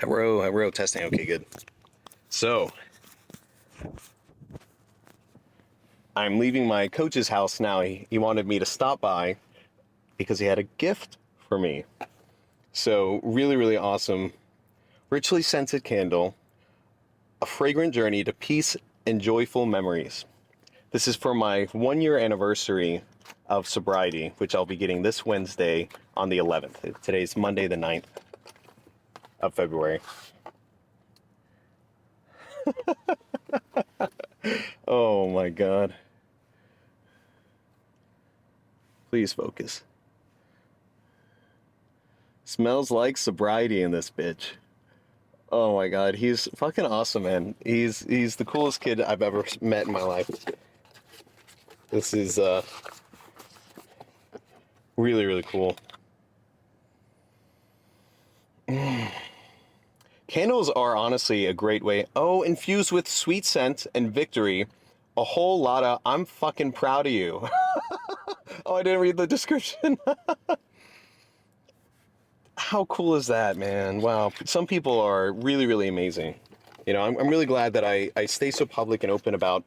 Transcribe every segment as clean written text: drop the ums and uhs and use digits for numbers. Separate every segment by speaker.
Speaker 1: Hello, testing. Okay, good. So, I'm leaving my coach's house now. He wanted me to stop by because he had a gift for me. So, really, really awesome. Richly scented candle, a fragrant journey to peace and joyful memories. This is for my 1 year anniversary of sobriety, which I'll be getting this Wednesday on the 11th. Today's Monday, the 9th of February. Oh my God. Please focus. Smells like sobriety in this bitch. Oh my God, he's fucking awesome, man. He's the coolest kid I've ever met in my life. This is really, really cool. Candles are honestly a great way. Oh, infused with sweet scent and victory. A whole lot of I'm fucking proud of you. Oh, I didn't read the description. How cool is that, man? Wow. Some people are really, really amazing. You know, I'm really glad that I stay so public and open about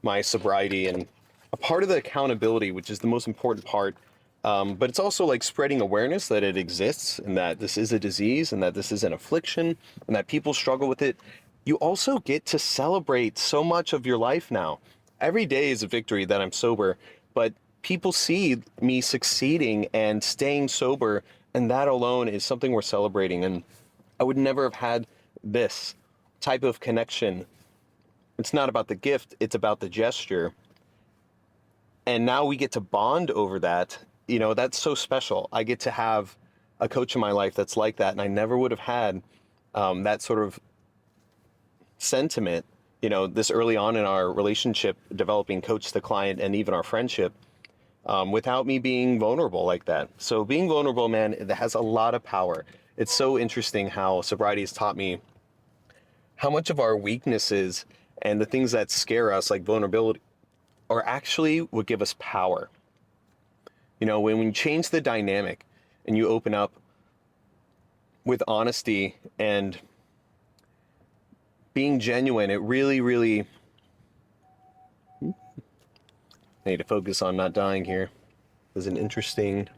Speaker 1: my sobriety, and a part of the accountability, which is the most important part. But it's also like spreading awareness that it exists and that this is a disease and that this is an affliction and that people struggle with it. You also get to celebrate so much of your life now. Every day is a victory that I'm sober, but people see me succeeding and staying sober, and that alone is something we're celebrating. And I would never have had this type of connection. It's not about the gift, it's about the gesture. And now we get to bond over that. You know, that's so special. I get to have a coach in my life that's like that, and I never would have had that sort of sentiment, you know, this early on in our relationship, developing coach to client and even our friendship, without me being vulnerable like that. So being vulnerable, man, it has a lot of power. It's so interesting how sobriety has taught me how much of our weaknesses and the things that scare us, like vulnerability, are actually what give us power. You know, when you change the dynamic and you open up with honesty and being genuine, it really, really... I need to focus on not dying here. There's an interesting...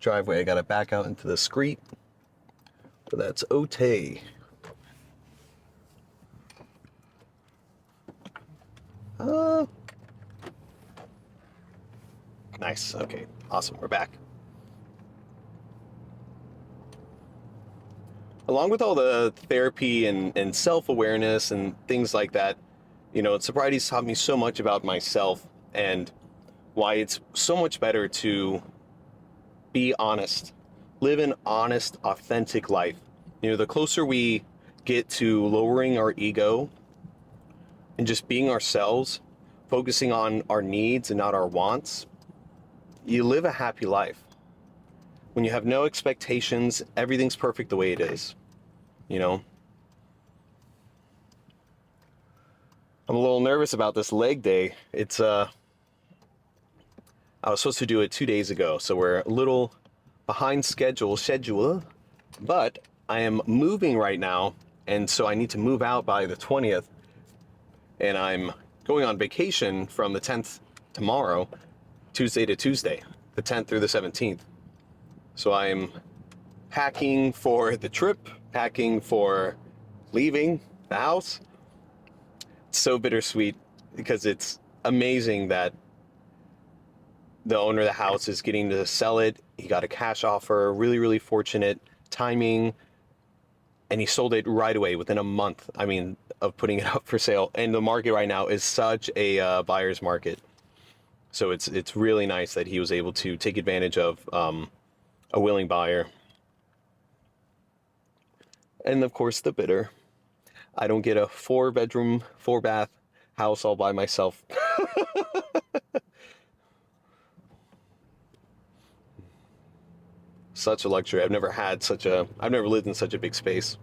Speaker 1: driveway. I gotta back out into the street. But that's okay. Nice. Okay. Awesome. We're back. Along with all the therapy and self-awareness and things like that, you know, sobriety's taught me so much about myself and why it's so much better to be honest, live an honest, authentic life. You know, the closer we get to lowering our ego and just being ourselves, focusing on our needs and not our wants, you live a happy life. When you have no expectations, everything's perfect the way it is, you know? I'm a little nervous about this leg day. I was supposed to do it 2 days ago, so we're a little behind schedule, but I am moving right now, and so I need to move out by the 20th, and I'm going on vacation from the 10th tomorrow, Tuesday to Tuesday, the 10th through the 17th. So I'm packing for the trip, packing for leaving the house. It's so bittersweet because it's amazing that the owner of the house is getting to sell it. He got a cash offer, really, really fortunate timing, and he sold it right away within a month. I mean, of putting it up for sale. And the market right now is such a buyer's market. So it's really nice that he was able to take advantage of a willing buyer. And of course, the bitter. I don't get a 4-bedroom, 4-bath house all by myself. Such a luxury. I've never lived in such a big space.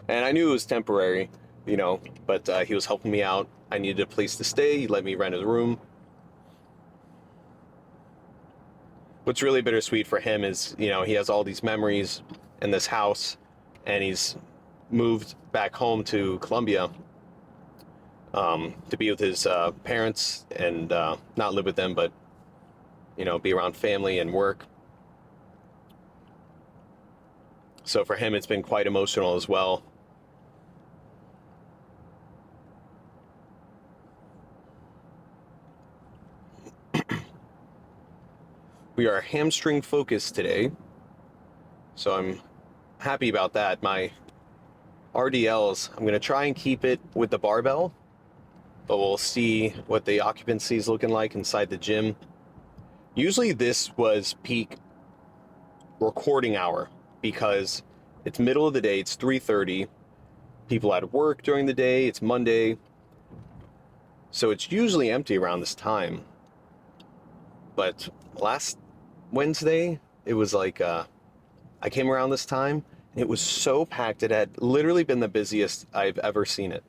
Speaker 1: And I knew it was temporary, you know, but he was helping me out. I needed a place to stay. He let me rent a room. What's really bittersweet for him is, you know, he has all these memories in this house, and he's moved back home to Colombia to be with his parents and not live with them, but, you know, be around family and work. So for him, it's been quite emotional as well. We are hamstring focused today, so I'm happy about that. My RDLs, I'm going to try and keep it with the barbell, but we'll see what the occupancy is looking like inside the gym. Usually this was peak recording hour because it's middle of the day, it's 3:30. People at work during the day, it's Monday. So it's usually empty around this time. But last Wednesday, it was like, I came around this time and it was so packed. It had literally been the busiest I've ever seen it.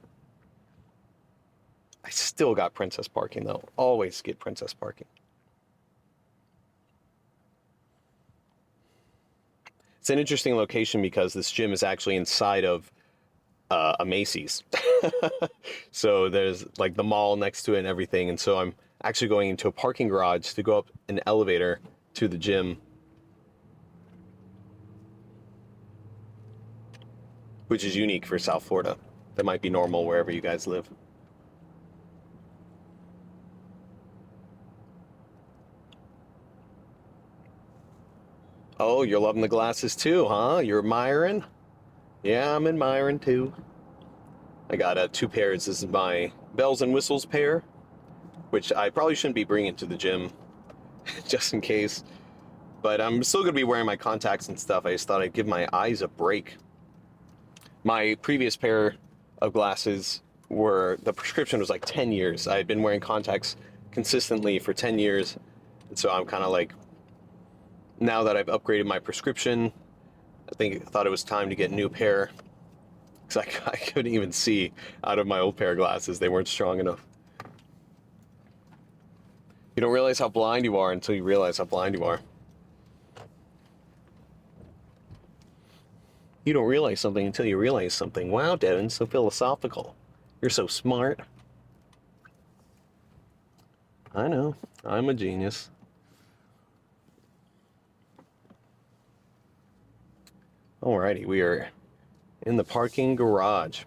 Speaker 1: I still got princess parking though. Always get princess parking. It's an interesting location because this gym is actually inside of a Macy's. So there's like the mall next to it and everything. And so I'm actually going into a parking garage to go up an elevator to the gym, which is unique for South Florida. That might be normal wherever you guys live. Oh, you're loving the glasses too, huh? You're admiring? Yeah, I'm admiring too. I got 2 pairs. This is my bells and whistles pair, which I probably shouldn't be bringing to the gym just in case. But I'm still going to be wearing my contacts and stuff. I just thought I'd give my eyes a break. My previous pair of glasses the prescription was like 10 years. I had been wearing contacts consistently for 10 years. And so I'm kind of like, now that I've upgraded my prescription, I thought it was time to get a new pair. Because I couldn't even see out of my old pair of glasses. They weren't strong enough. You don't realize how blind you are until you realize how blind you are. You don't realize something until you realize something. Wow, Devin, so philosophical. You're so smart. I know. I'm a genius. Alrighty, we are in the parking garage.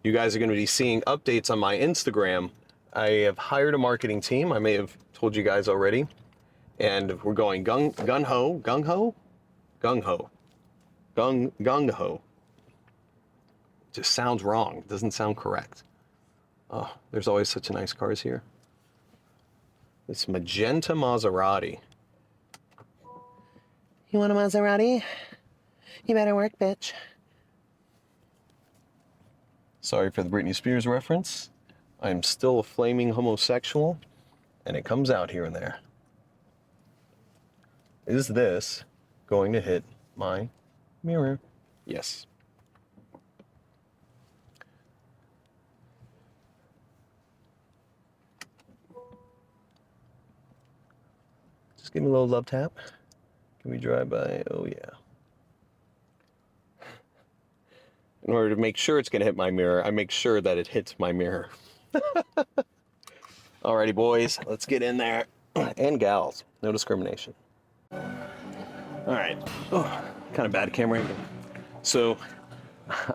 Speaker 1: You guys are going to be seeing updates on my Instagram. I have hired a marketing team. I may have told you guys already. And we're going gung-ho. Just sounds wrong. It doesn't sound correct. Oh, there's always such nice cars here. This magenta Maserati. You want a Maserati? You better work, bitch. Sorry for the Britney Spears reference. I'm still a flaming homosexual, and it comes out here and there. Is this going to hit my mirror? Yes. Just give me a little love tap. Can we drive by? Oh, yeah. In order to make sure it's going to hit my mirror, I make sure that it hits my mirror. Alrighty, boys, let's get in there. And gals, no discrimination. Alright. Oh, kind of bad camera angle. So,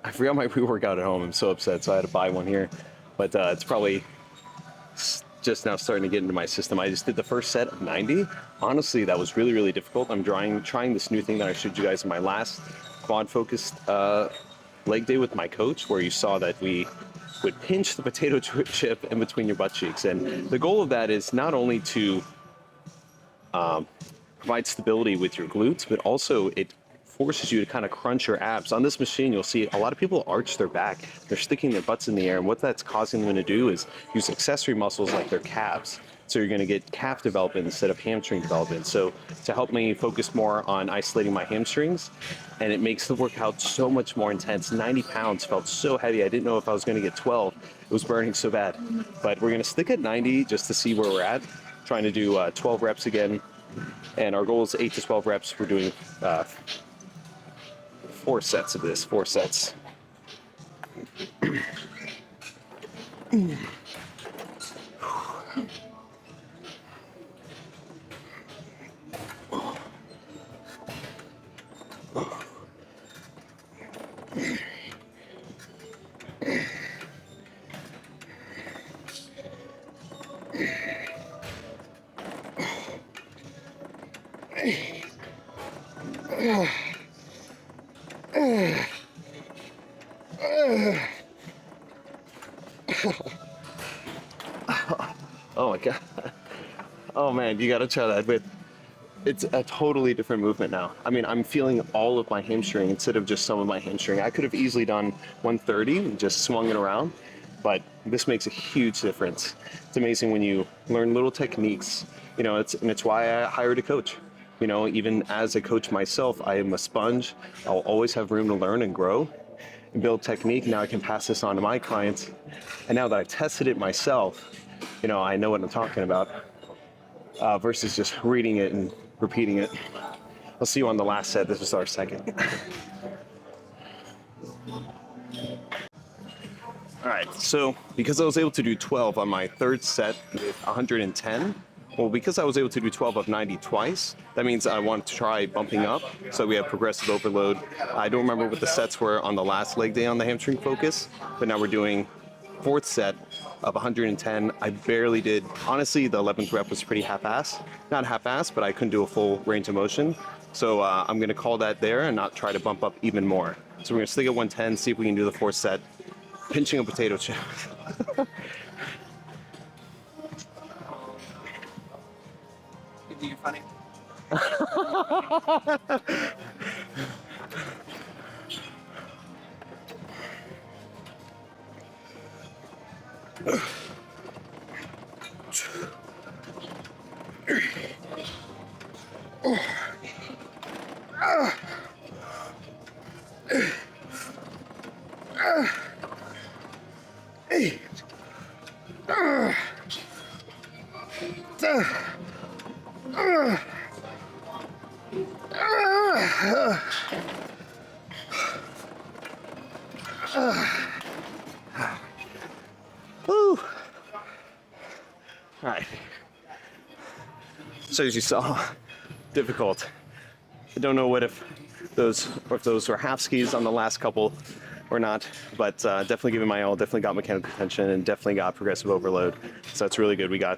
Speaker 1: I forgot my pre-workout at home. I'm so upset, so I had to buy one here. But it's probably just now starting to get into my system. I just did the first set of 90. Honestly, that was really, really difficult. I'm trying this new thing that I showed you guys in my last quad-focused leg day with my coach, where you saw that we would pinch the potato chip in between your butt cheeks. And the goal of that is not only to provide stability with your glutes, but also it forces you to kind of crunch your abs. On this machine, you'll see a lot of people arch their back. They're sticking their butts in the air, and what that's causing them to do is use accessory muscles like their calves. So you're going to get calf development instead of hamstring development. So to help me focus more on isolating my hamstrings, and it makes the workout so much more intense. 90 pounds felt so heavy. I didn't know if I was going to get 12. It was burning so bad. But we're going to stick at 90 just to see where we're at. Trying to do 12 reps again. And our goal is 8 to 12 reps. We're doing 4 sets of this, 4 sets. Oh my God. Oh man, you gotta try that. But it's a totally different movement now. I mean, I'm feeling all of my hamstring instead of just some of my hamstring. I could have easily done 130 and just swung it around, but this makes a huge difference. It's amazing when you learn little techniques, you know, it's why I hired a coach. You know, even as a coach myself, I am a sponge. I'll always have room to learn and grow and build technique. Now I can pass this on to my clients. And now that I've tested it myself, you know, I know what I'm talking about versus just reading it and repeating it. I'll see you on the last set. This is our second. All right, so because I was able to do 12 on my third set with 110, well, because I was able to do 12 of 90 twice, that means I want to try bumping up. So we have progressive overload. I don't remember what the sets were on the last leg day on the hamstring focus, but now we're doing 4th set of 110. I barely did. Honestly, the 11th rep was pretty half-ass. Not half-ass, but I couldn't do a full range of motion. So I'm gonna call that there and not try to bump up even more. So we're gonna stick at 110, see if we can do the 4th set. Pinching a potato chip.
Speaker 2: You think you're funny?
Speaker 1: Woo. All right. So as you saw, difficult. I don't know if those were half skis on the last couple or not, but definitely giving my all, definitely got mechanical tension and definitely got progressive overload. So that's really good. I'm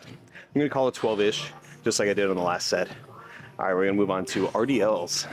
Speaker 1: gonna call it 12-ish, just like I did on the last set. All right, we're gonna move on to RDLs.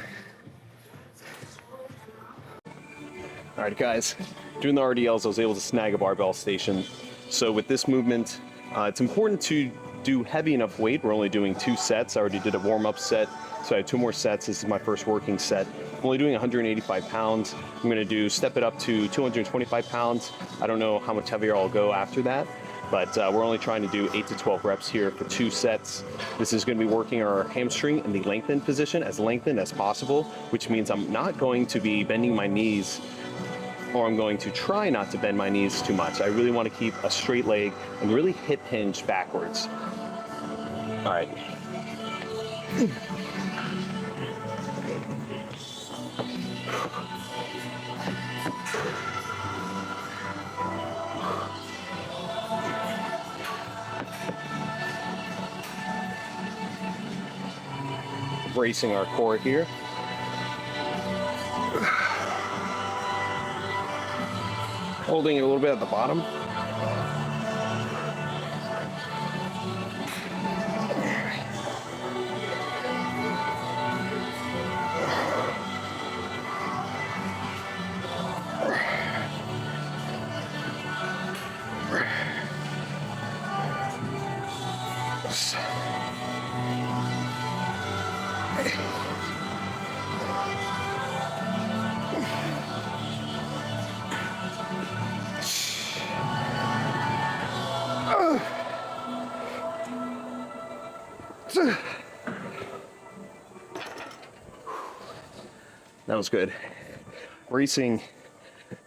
Speaker 1: All right, guys, doing the RDLs, I was able to snag a barbell station. So with this movement, it's important to do heavy enough weight. We're only doing 2 sets. I already did a warm-up set, so I have 2 more sets. This is my first working set. I'm only doing 185 pounds. I'm gonna step it up to 225 pounds. I don't know how much heavier I'll go after that, but we're only trying to do 8 to 12 reps here for 2 sets. This is gonna be working our hamstring in the lengthened position, as lengthened as possible, which means I'm not going to be bending my knees, or I'm going to try not to bend my knees too much. I really want to keep a straight leg and really hip hinge backwards. All right. Bracing our core here. Holding it a little bit at the bottom. That was good. Bracing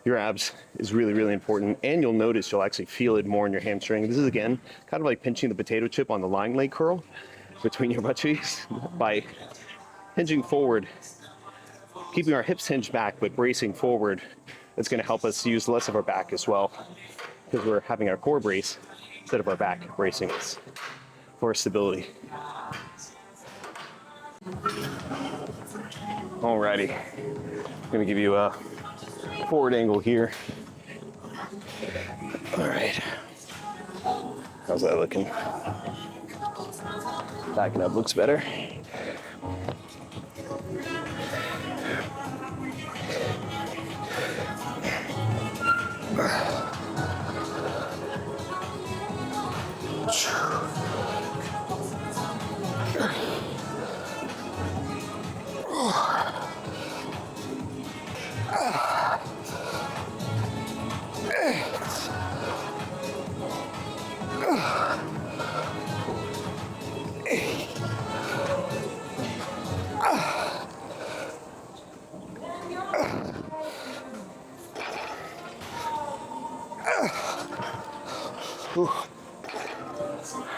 Speaker 1: your abs is really, really important, and you'll notice you'll actually feel it more in your hamstring. This is, again, kind of like pinching the potato chip on the lying leg curl between your butt cheeks. By hinging forward, keeping our hips hinged back, but bracing forward, it's going to help us use less of our back as well, because we're having our core brace instead of our back bracing us for stability. Alrighty, I'm going to give you a forward angle here. All right, how's that looking? Backing up looks better.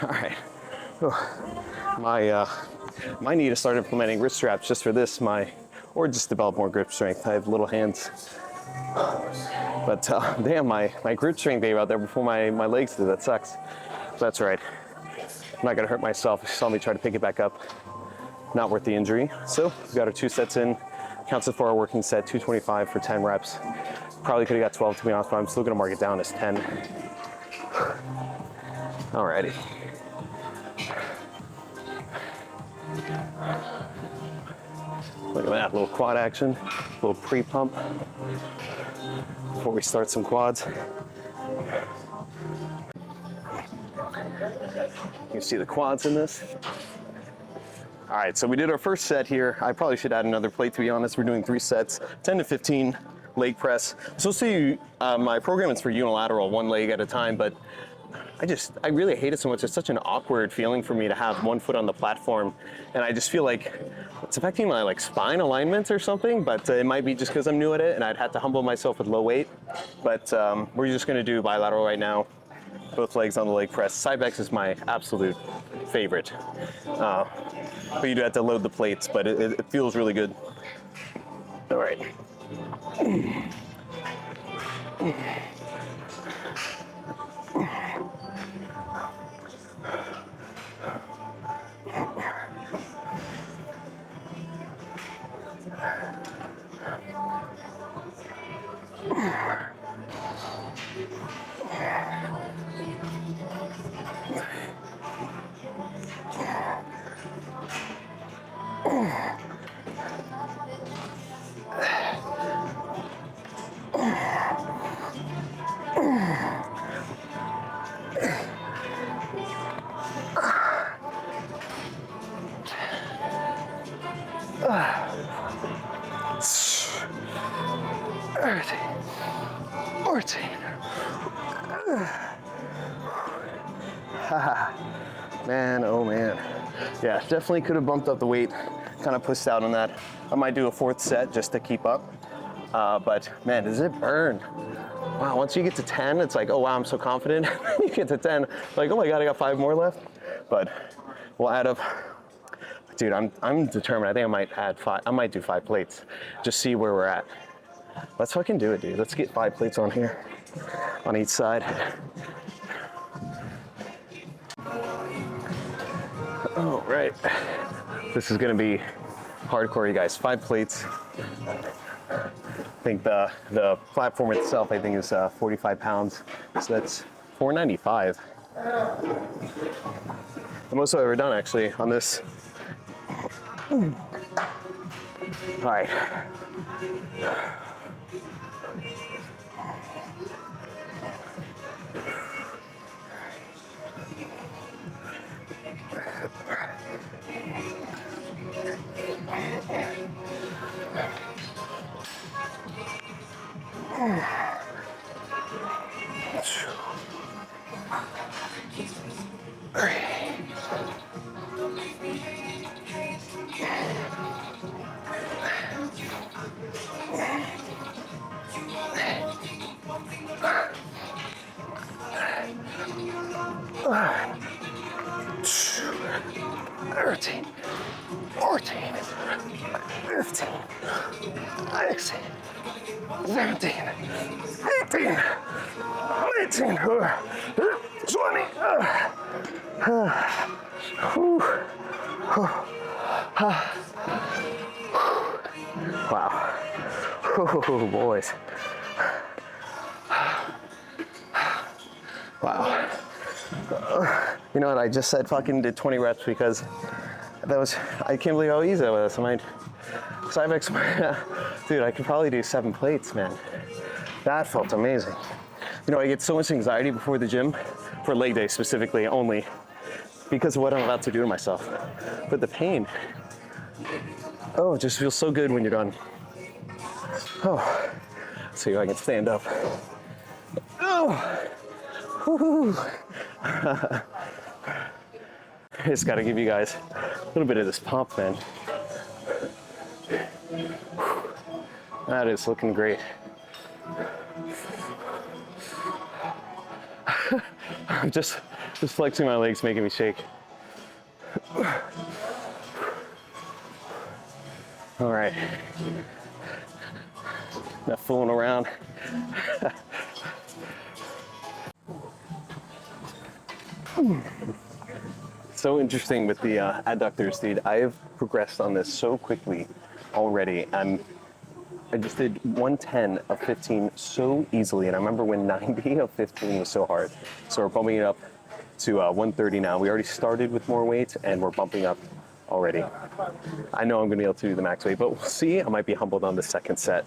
Speaker 1: All right. My need to start implementing wrist straps just for this, or just develop more grip strength. I have little hands, but damn, my grip strength gave out there before my legs did. That sucks. That's right. I'm not gonna hurt myself. You saw me try to pick it back up. Not worth the injury. So we've got our 2 sets in. Counts it for our working set, 225 for 10 reps. Probably could have got 12 to be honest, but I'm still gonna mark it down as 10. Alrighty. Look at that, little quad action, little pre-pump before we start some quads. You can see the quads in this. All right, so we did our first set here. I probably should add another plate, to be honest. We're doing 3 sets, 10 to 15 leg press. So see, my program is for unilateral, 1 leg at a time, but I really hate it so much. It's such an awkward feeling for me to have 1 foot on the platform, and I just feel like it's affecting my spine alignment or something, but it might be just because I'm new at it and I'd have to humble myself with low weight. But we're just gonna do bilateral right now, both legs on the leg press. Side backs is my absolute favorite. But you do have to load the plates, but it feels really good. All right. Man, oh man. Yeah, definitely could have bumped up the weight, kind of pushed out on that. I might do a 4th set just to keep up. But man, does it burn? Wow, once you get to 10, it's like, oh wow, I'm so confident. You get to 10, like, oh my God, I got 5 more left. But we'll add up. Dude, I'm determined. I think I might add 5. I might do 5 plates. Just see where we're at. Let's fucking do it, dude. Let's get 5 plates on here, on each side. All right. This is gonna be hardcore, you guys. 5 plates. I think the platform itself, I think, is 45 pounds. So that's $495. The most I've ever done, actually, on this. All right. 13, 14, 15, 16, 17, 18, 19, 20. Wow. Oh, boys. Wow. You know what? I just said fucking did 20 reps because that was, I can't believe how easy that was. I mean, dude, I could probably do 7 plates, man. That felt amazing. You know, I get so much anxiety before the gym, for leg day specifically only, because of what I'm about to do to myself. But the pain, oh, it just feels so good when you're done. Oh, let's see if I can stand up. Oh, woo-hoo. I just gotta give you guys a little bit of this pump, man. That is looking great. I'm just flexing my legs, making me shake. All right. Not fooling around. So interesting with the adductors, dude. I have progressed on this so quickly already. I just did 110 of 15 so easily, and I remember when 90 of 15 was so hard. So we're bumping it up to 130 now. We already started with more weight, and we're bumping up already. I know I'm gonna be able to do the max weight, but we'll see. I might be humbled on the second set.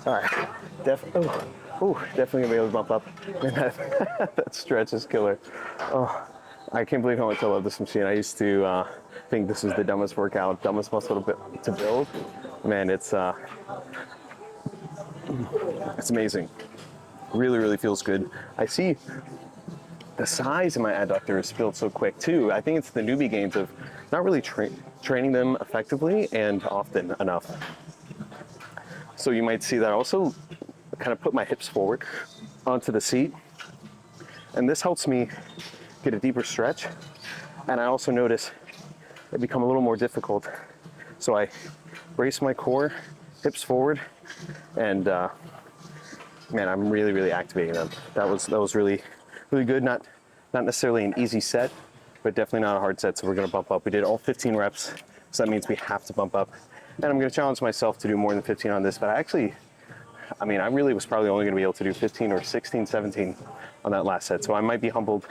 Speaker 1: All right, definitely gonna be able to bump up. Man, that stretch is killer. Oh, I can't believe how much I love this machine. I used to think this was the dumbest workout, dumbest muscle to build. Man, it's amazing. Really, really feels good. I see the size of my adductors built so quick too. I think it's the newbie gains of not really training them effectively and often enough. So you might see that I also kind of put my hips forward onto the seat, and this helps me get a deeper stretch. And I also notice it become a little more difficult. So I brace my core, hips forward, and man, I'm really, really activating them. That was really, really good. Not necessarily an easy set, but definitely not a hard set. So we're gonna bump up. We did all 15 reps, so that means we have to bump up. And I'm gonna challenge myself to do more than 15 on this, but I really was probably only gonna be able to do 15 or 16, 17 on that last set. So I might be humbled.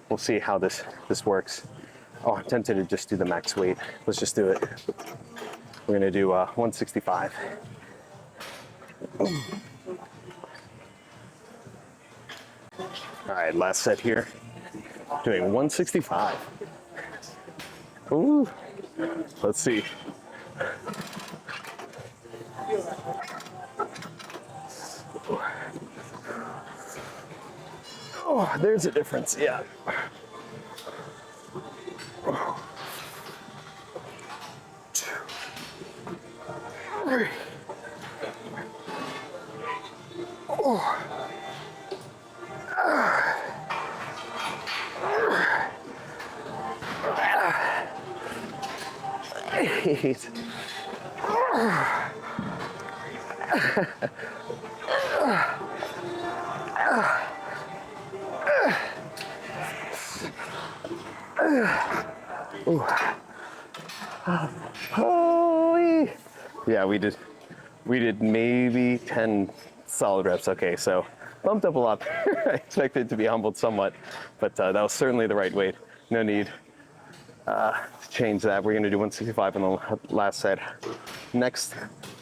Speaker 1: We'll see how this works. Oh, I'm tempted to just do the max weight. Let's just do it. We're gonna do 165. All right, last set here. Doing 165. Ooh, let's see. Oh, there's a difference, yeah. 2, 3, 4. 8. Holy. Yeah, we did maybe 10 solid reps. Okay, so bumped up a lot. I expected to be humbled somewhat, but that was certainly the right weight. No need to change that. We're gonna do 165 on the last set. Next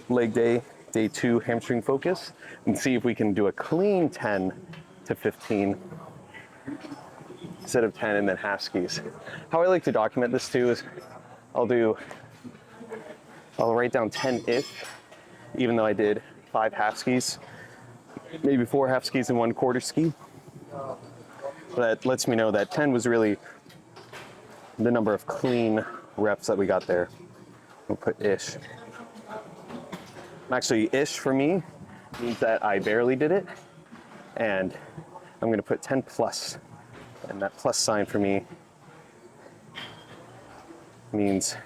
Speaker 1: leg day, day 2, hamstring focus, and see if we can do a clean 10 to 15 instead of 10 and then half skis. How I like to document this too is I'll write down 10-ish, even though I did 5 half skis, maybe 4 half skis and 1 quarter ski. That lets me know that 10 was really the number of clean reps that we got there. We'll put ish. Actually, ish for me means that I barely did it, and I'm gonna put 10 plus, and that plus sign for me means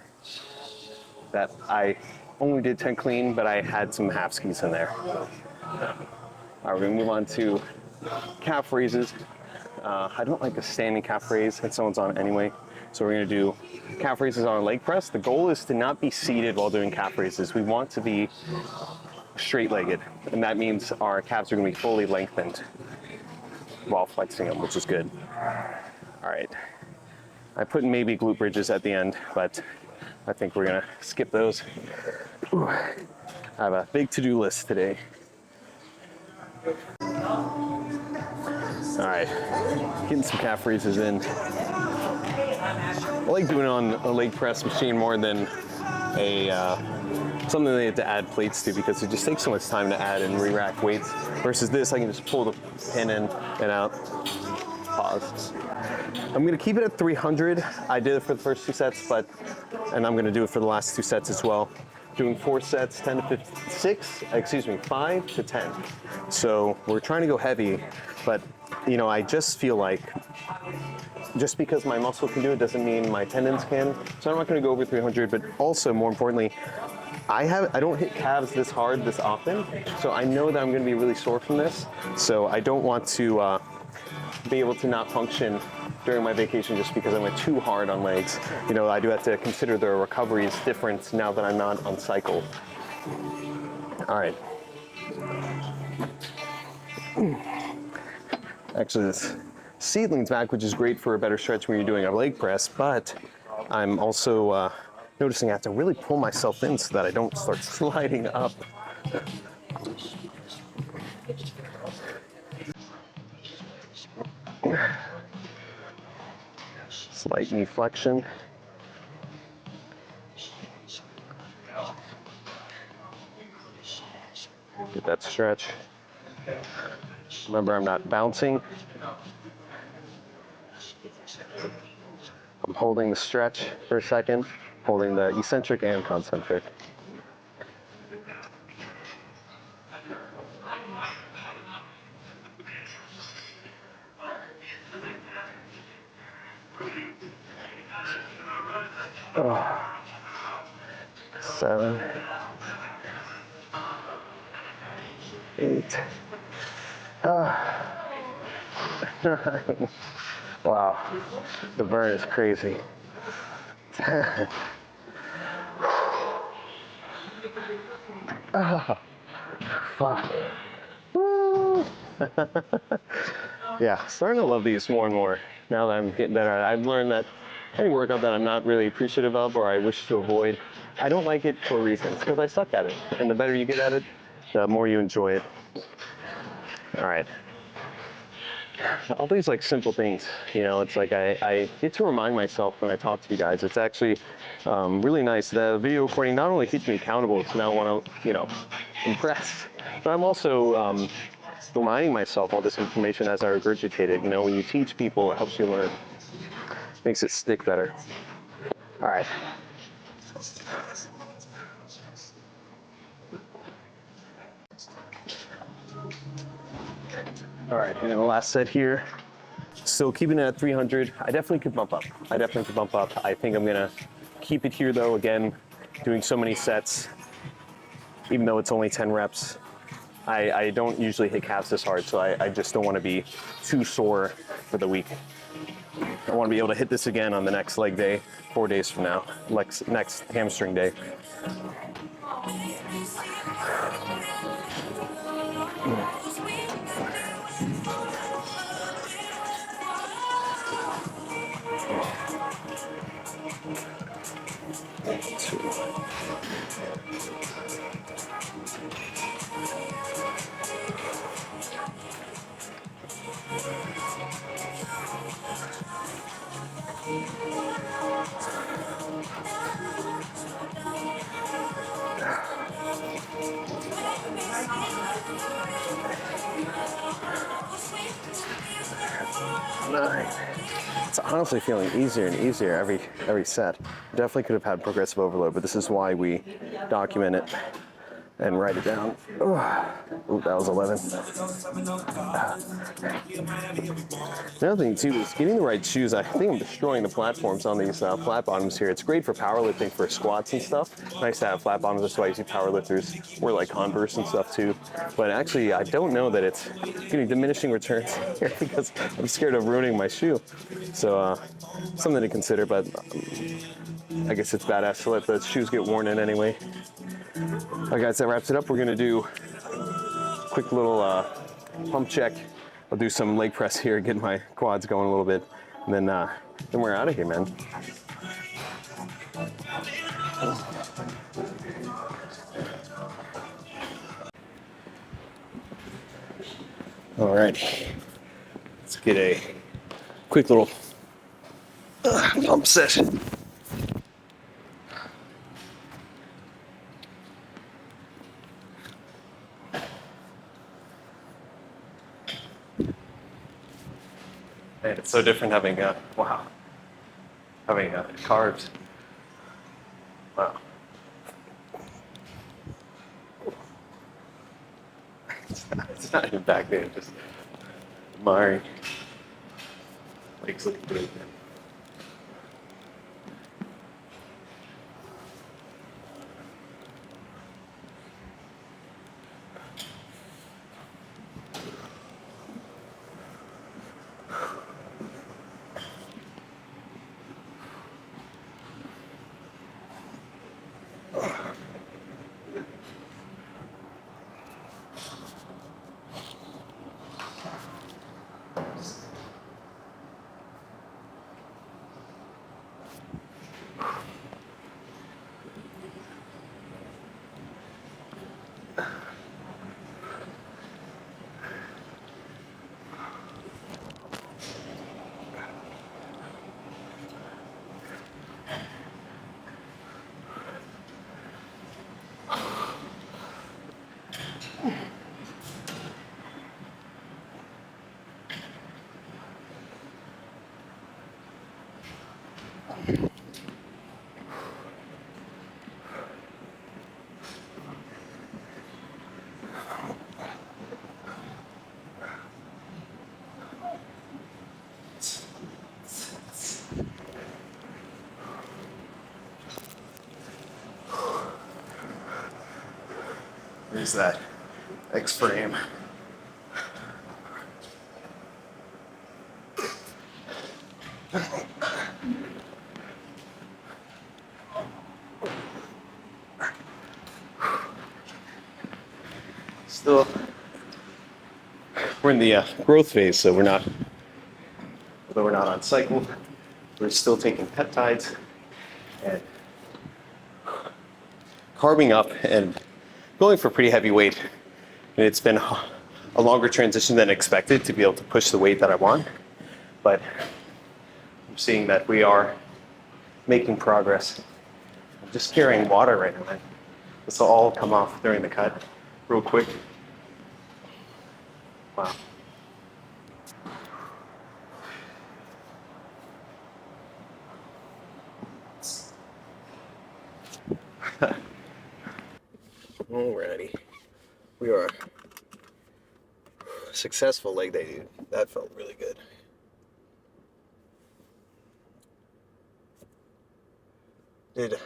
Speaker 1: that I only did 10 clean, but I had some half skis in there. All right, we're gonna move on to calf raises. I don't like a standing calf raise, and someone's on it anyway. So we're gonna do calf raises on a leg press. The goal is to not be seated while doing calf raises. We want to be straight-legged, and that means our calves are gonna be fully lengthened while flexing them, which is good. All right, I put maybe glute bridges at the end, but I think we're gonna skip those. Ooh, I have a big to-do list today. All right, getting some calf raises in. I like doing it on a leg press machine more than something they have to add plates to, because it just takes so much time to add and re-rack weights. Versus this, I can just pull the pin in and out. Pause. I'm gonna keep it at 300. I did it for the first 2 sets, and I'm gonna do it for the last 2 sets as well. Doing 4 sets, 10 to 5 to 10. So we're trying to go heavy, but you know, I just feel like just because my muscle can do it doesn't mean my tendons can. So I'm not going to go over 300, but also more importantly, I don't hit calves this hard this often, so I know that I'm going to be really sore from this. So I don't want to be able to not function during my vacation just because I went too hard on legs. You know, I do have to consider the recovery is different now that I'm not on cycle. All right. Actually, this seedling's back, which is great for a better stretch when you're doing a leg press, but I'm also noticing I have to really pull myself in so that I don't start sliding up. Slight knee flexion. Get that stretch. Remember, I'm not bouncing. I'm holding the stretch for a second, holding the eccentric and concentric. Oh. 7, 8. 9. Wow, the burn is crazy. 10. Oh, fuck. Woo. Yeah, starting to love these more and more now that I'm getting better. I've learned that any workout that I'm not really appreciative of or I wish to avoid, I don't like it for reasons, because I suck at it. And the better you get at it, the more you enjoy it. All right. All these like simple things, you know, it's like I get to remind myself when I talk to you guys. It's actually really nice. The video recording not only keeps me accountable to not want to, you know, impress, but I'm also reminding myself all this information as I regurgitate it. You know, when you teach people, it helps you learn. Makes it stick better. All right. All right, and then the last set here. So keeping it at 300, I definitely could bump up. I think I'm gonna keep it here though, again, doing so many sets, even though it's only 10 reps. I don't usually hit calves this hard, so I just don't wanna be too sore for the week. I wanna be able to hit this again on the next leg day, 4 days from now, next hamstring day. It's honestly feeling easier and easier every set. Definitely could have had progressive overload, but this is why we document it and write it down. Ooh, that was 11. The other thing too is getting the right shoes. I think I'm destroying the platforms on these flat bottoms here. It's great for powerlifting for squats and stuff. Nice to have flat bottoms. That's why you see powerlifters wear like Converse and stuff too. But actually, I don't know that it's getting diminishing returns here because I'm scared of ruining my shoe. So something to consider. But I guess it's badass to let the shoes get worn in anyway. All right, guys, that wraps it up. We're gonna do a quick little pump check. I'll do some leg press here, get my quads going a little bit, and then we're out of here, man. All right, let's get a quick little pump session. Man, it's so different having carbs. Wow. It's not even back there, just admiring. Legs looking good. There's that X frame. Still, we're in the growth phase, so although we're not on cycle, we're still taking peptides and carbing up and going for pretty heavy weight. And it's been a longer transition than expected to be able to push the weight that I want, but I'm seeing that we are making progress. I'm just carrying water right now. This will all come off during the cut real quick. Wow. Alrighty. We are successful leg day, dude. That felt really good. Did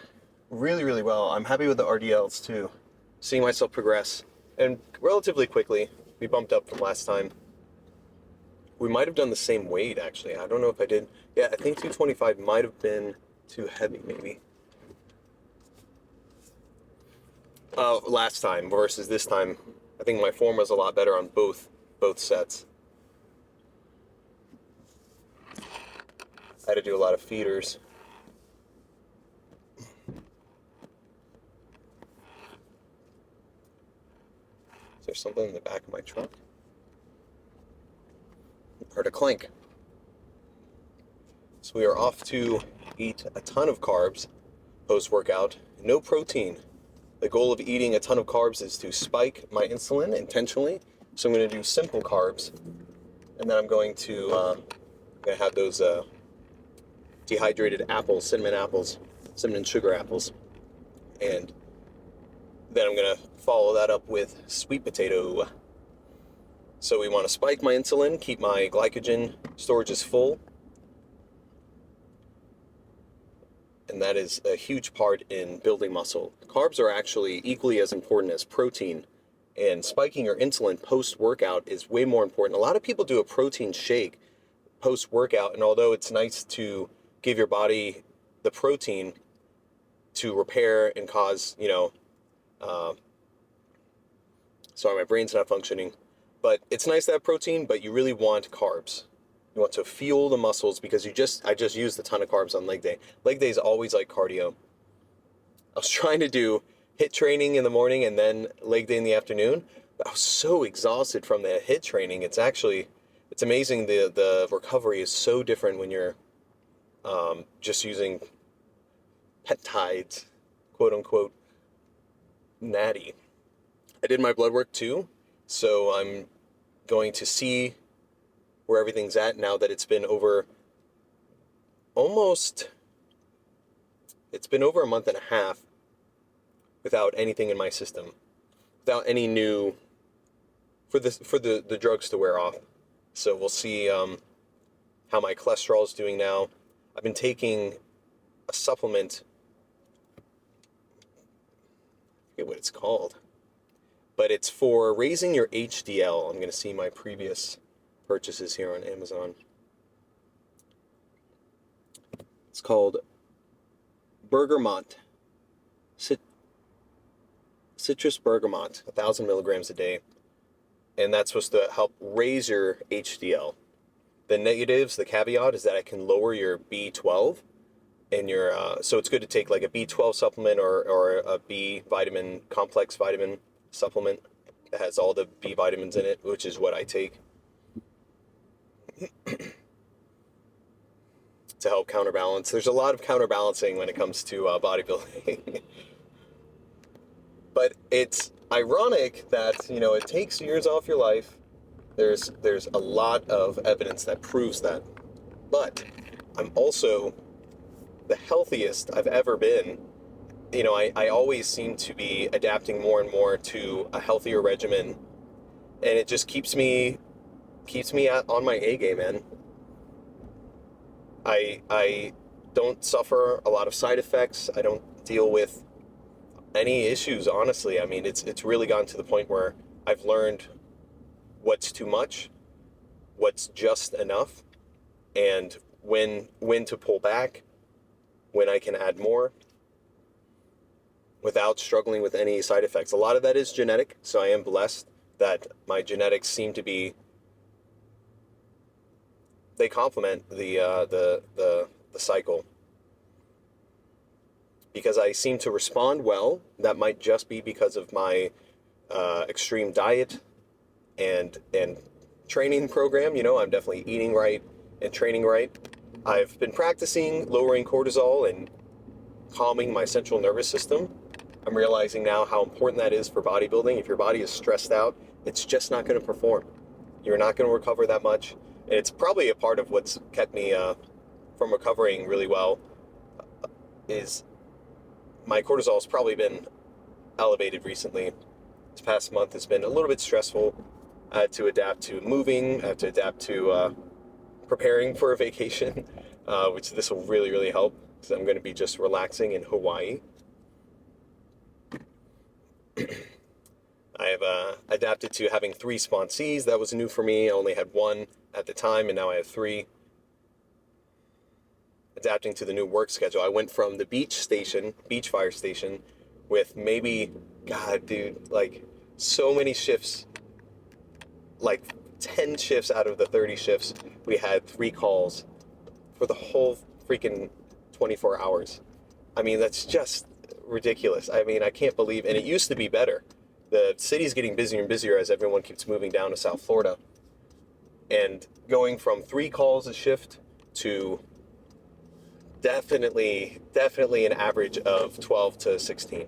Speaker 1: really, really well. I'm happy with the RDLs too. Seeing myself progress and relatively quickly. We bumped up from last time. We might have done the same weight actually. I don't know if I did. Yeah, I think 225 might have been too heavy maybe. last time versus this time. I think my form was a lot better on both sets. I had to do a lot of feeders. Is there something in the back of my truck? Heard a clank. So we are off to eat a ton of carbs post-workout. No protein. The goal of eating a ton of carbs is to spike my insulin intentionally. So I'm going to do simple carbs, and then I'm going to have those dehydrated apples, cinnamon sugar apples, and then I'm going to follow that up with sweet potato. So we want to spike my insulin, keep my glycogen storages full, and that is a huge part in building muscle. Carbs are actually equally as important as protein, and spiking your insulin post-workout is way more important. A lot of people do a protein shake post-workout, and although it's nice to give your body the protein to repair and cause, sorry, my brain's not functioning, but it's nice to have protein, but you really want carbs. You want to fuel the muscles because I just used a ton of carbs on leg day. Leg day is always like cardio. I was trying to do HIIT training in the morning and then leg day in the afternoon, but I was so exhausted from the HIIT training. It's amazing. The recovery is so different when you're just using peptides, quote unquote, natty. I did my blood work too, so I'm going to see where everything's at now that it's been over a month and a half without anything in my system, without any new, for the drugs to wear off. So we'll see how my cholesterol is doing now. I've been taking a supplement, I forget what it's called, but it's for raising your HDL. I'm going to see my previous purchases here on Amazon. It's called Bergamot, citrus bergamot, 1,000 milligrams a day, and that's supposed to help raise your HDL. The negatives, the caveat, is that it can lower your B12 and so it's good to take like a B12 supplement or a B vitamin, complex vitamin supplement that has all the B vitamins in it, which is what I take to help counterbalance. There's a lot of counterbalancing when it comes to bodybuilding. But it's ironic that, it takes years off your life. There's a lot of evidence that proves that. But I'm also the healthiest I've ever been. I always seem to be adapting more and more to a healthier regimen, and it just keeps me on my A game, man. I don't suffer a lot of side effects. I don't deal with any issues, honestly. I mean, it's really gotten to the point where I've learned what's too much, what's just enough, and when to pull back, when I can add more without struggling with any side effects. A lot of that is genetic, so I am blessed that my genetics seem to be, they complement the cycle. Because I seem to respond well. That might just be because of my extreme diet and training program. I'm definitely eating right and training right. I've been practicing lowering cortisol and calming my central nervous system. I'm realizing now how important that is for bodybuilding. If your body is stressed out, it's just not going to perform. You're not going to recover that much. And it's probably a part of what's kept me from recovering really well is my cortisol has probably been elevated recently. This past month has been a little bit stressful. I had to adapt to moving. I had to adapt to preparing for a vacation, which this will really, really help because I'm going to be just relaxing in Hawaii. I have adapted to having 3 sponsees. That was new for me. I only had 1 at the time, and now I have 3. Adapting to the new work schedule. I went from the beach fire station, with maybe God, dude, like so many shifts, like 10 shifts out of the 30 shifts, we had 3 calls for the whole freaking 24 hours. I mean, that's just ridiculous. I mean, I can't believe, and it used to be better. The city's getting busier and busier as everyone keeps moving down to South Florida. And going from 3 calls a shift to definitely an average of 12 to 16.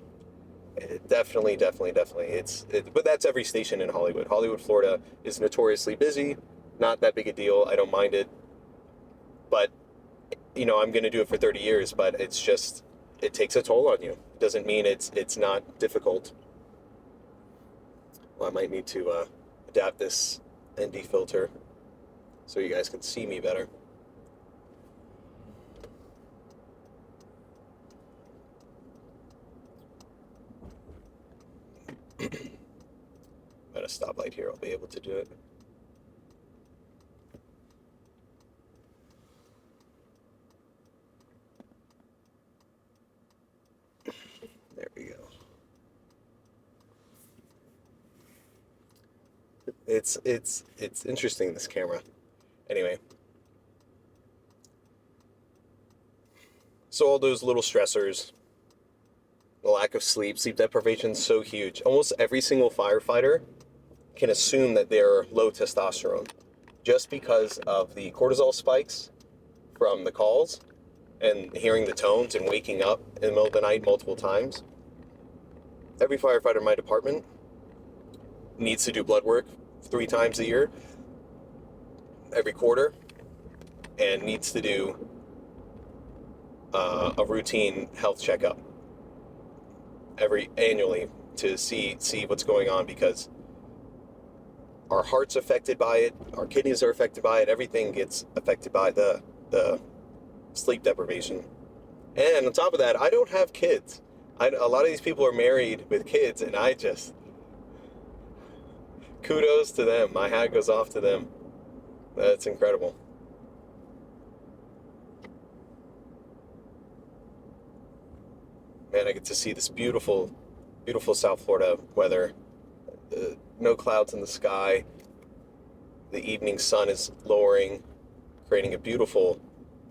Speaker 1: Definitely. But that's every station in Hollywood. Hollywood, Florida is notoriously busy. Not that big a deal. I don't mind it. But, I'm going to do it for 30 years, but it's just, it takes a toll on you. It doesn't mean it's not difficult. Well, I might need to adapt this ND filter so you guys can see me better. At a stoplight here, I'll be able to do it. There we go. It's interesting, this camera. Anyway. So all those little stressors, the lack of sleep deprivation is so huge. Almost every single firefighter can assume that they're low testosterone just because of the cortisol spikes from the calls and hearing the tones and waking up in the middle of the night multiple times. Every firefighter in my department needs to do blood work 3 times a year, every quarter, and needs to do a routine health checkup annually to see what's going on, because our heart's affected by it, our kidneys are affected by it, everything gets affected by the sleep deprivation. And on top of that, I don't have kids. A lot of these people are married with kids, and I just, kudos to them. My hat goes off to them. That's incredible. Man, I get to see this beautiful, beautiful South Florida weather. No clouds in the sky. The evening sun is lowering, creating a beautiful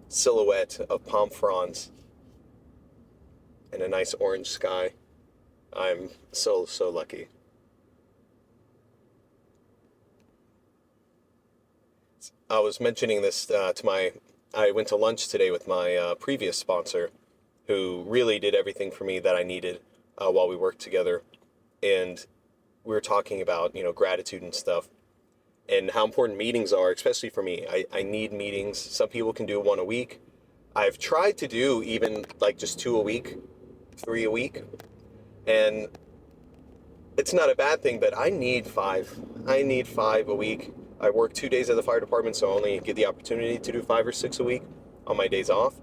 Speaker 1: silhouette of palm fronds and a nice orange sky. I'm so lucky. I was mentioning this I went to lunch today with my previous sponsor, who really did everything for me that I needed while we worked together. And we were talking about, gratitude and stuff, and how important meetings are, especially for me. I need meetings. Some people can do 1 a week. I've tried to do even like just 2 a week, 3 a week. And it's not a bad thing, but I need 5. I need 5 a week. I work 2 days at the fire department, so I only get the opportunity to do 5 or 6 a week on my days off.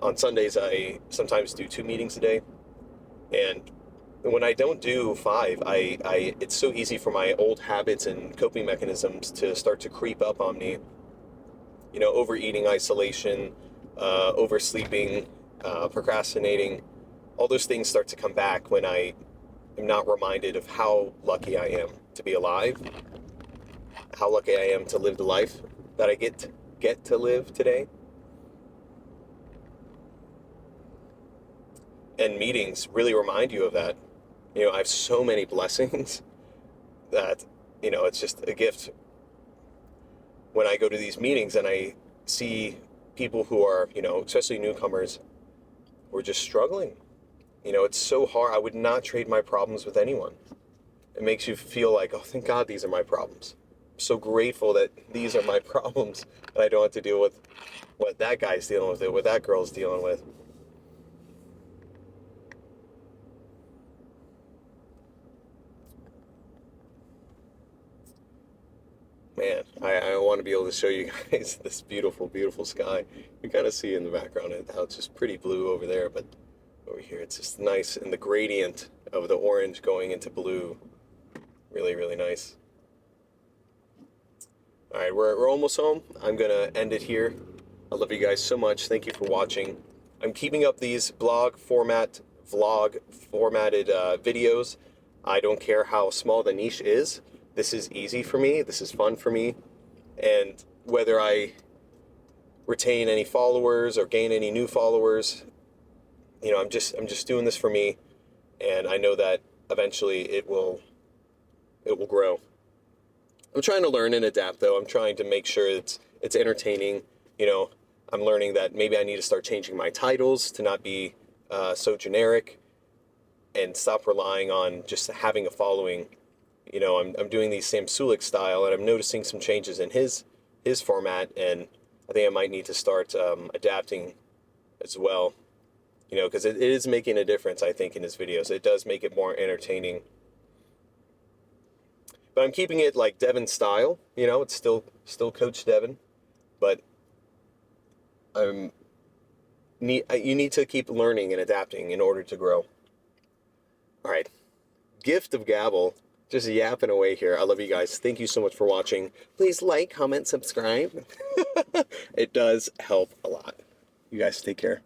Speaker 1: On Sundays, I sometimes do 2 meetings a day. And when I don't do 5, it's so easy for my old habits and coping mechanisms to start to creep up on me. Overeating, isolation, oversleeping, procrastinating. All those things start to come back when I am not reminded of how lucky I am to be alive, how lucky I am to live the life that I get to live today. And meetings really remind you of that. I have so many blessings that, it's just a gift when I go to these meetings and I see people who are, especially newcomers, who are just struggling. It's so hard. I would not trade my problems with anyone. It makes you feel like, oh, thank God these are my problems. I'm so grateful that these are my problems, and I don't have to deal with what that guy's dealing with, what that girl's dealing with. Man, I want to be able to show you guys this beautiful, beautiful sky. You kind of see in the background how it's just pretty blue over there, but over here it's just nice, and the gradient of the orange going into blue, really, really nice. All right, we're almost home. I'm gonna end it here. I love you guys so much. Thank you for watching. I'm keeping up these vlog formatted videos I don't care how small the niche is. This is easy for me. This is fun for me. And whether I retain any followers or gain any new followers, you know, I'm just doing this for me, and I know that eventually it will grow. I'm trying to learn and adapt, though. I'm trying to make sure it's entertaining. You know, I'm learning that maybe I need to start changing my titles to not be so generic, and stop relying on just having a following. You know, I'm doing these Sam Sulik style, and I'm noticing some changes in his format, and I think I might need to start adapting as well. You know, because it is making a difference, I think, in his videos. It does make it more entertaining. But I'm keeping it like Devin style. You know, it's still Coach Devin, but you need to keep learning and adapting in order to grow. All right, gift of gabble, just yapping away here. I love you guys. Thank you so much for watching. Please like, comment, subscribe. It does help a lot. You guys take care.